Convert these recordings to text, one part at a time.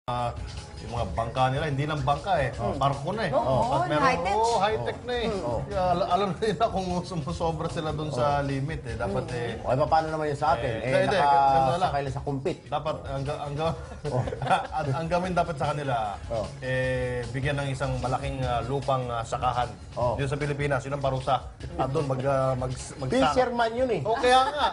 Yung mga bangka nila, hindi lang bangka eh. Barko na eh. At meron, high-tech. high-tech na eh. Kaya alam nila kung sumusobra sila dun sa limit eh. Dapat eh. O, paano naman yun sa atin? Hindi, Nakasakay lang sa kumpit. dapat ang gawin dapat sa kanila bigyan ng isang malaking lupang sakahan dito sa Pilipinas, yun ang parusa. At doon Fisherman yun eh. O kaya nga.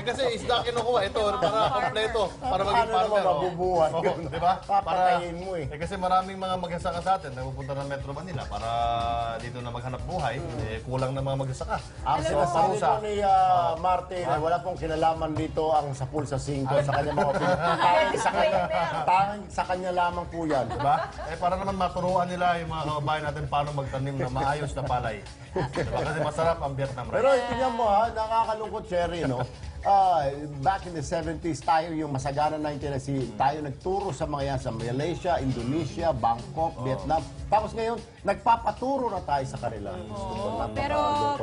Kasi isda kinukuha ito para kompleto, para maging Paano naman partner. mabubuhat yun? Di ba? Papatayin mo eh. Kasi maraming mga magsasaka sa atin nagpupunta ng Metro Manila para dito na maghanap buhay, kulang na mga magsasaka. Ang sinasabi po ni Martin ay wala pong kinalaman dito ang sa Pulsa 5 sa kanya mga tanging sa kanya lamang po yan. Diba? Para naman maturuan nila yung mga kababayan natin paano magtanim na maayos na palay. Diba? Kasi masarap ang Vietnam rice. Pero tingnan mo nakakalungkot, Cherry, no? Back in the 70s, tayo yung masagana na tayo nagturo sa mga yan sa Malaysia, Indonesia, Bangkok, Vietnam. Tapos ngayon, nagpapaturo na tayo sa kanila. Pero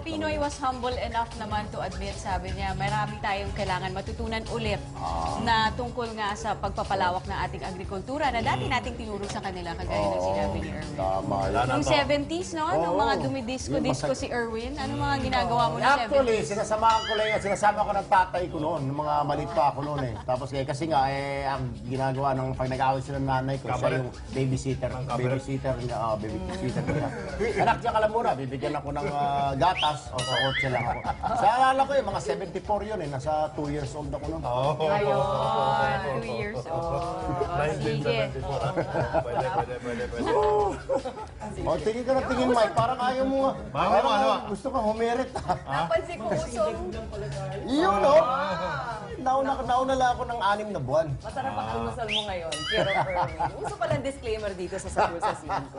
Pinoy was humble enough naman to admit, sabi niya, marami tayong kailangan matutunan ulit na tungkol nga sa pagpapalawak ng ating agrikultura na dati nating tinuro sa kanila, kagaya ng sinabi ni Erwin. Tama yan. Noong 70s, no? Nung mga dumidisco-disco si Erwin, ano mga ginagawa mo noong 70s? Actually, sinasama ko ng tatay ko noon, ng mga malit pa ako noon eh. Tapos kasi nga, ang ginagawa ng pag nag-away sila ng nanay ko, siya yung babysitter nila. Anak, diyan ka lang muna, bibigyan ako ng gatas, o sa kotse lang ako. Sa alala ko mga 74 yun eh, nasa 2 years old ako noon. Ayun, 2 years old. Sige. 1974. Pwede. O, tingin ka na tingin, Mike, parang ayaw mo nga. Ano? Gusto ka humirit. Napansin ko usong. Yun, no? Nauna lang ako ng 6 na buwan. Masarap ang almusal mo ngayon, pero Erwin. Uso palang disclaimer dito sa Pulsa 5.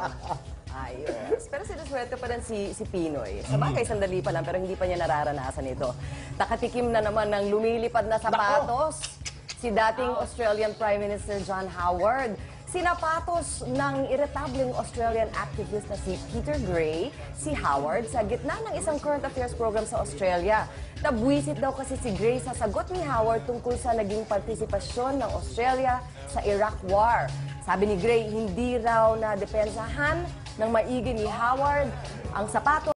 Ayos. Pero sinuswerte pa rin si Pinoy. Sa bagay, sandali pa lang, pero hindi pa niya nararanasan ito. Nakatikim na naman ng lumilipad na sapatos si dating Australian Prime Minister John Howard. Sinapatos ng irritableng Australian activist na si Peter Gray, si Howard, sa gitna ng isang current affairs program sa Australia. Nabwisit daw kasi si Gray sa sagot ni Howard tungkol sa naging partisipasyon ng Australia sa Iraq War. Sabi ni Gray, hindi raw na depensahan ng maigi ni Howard ang sapatos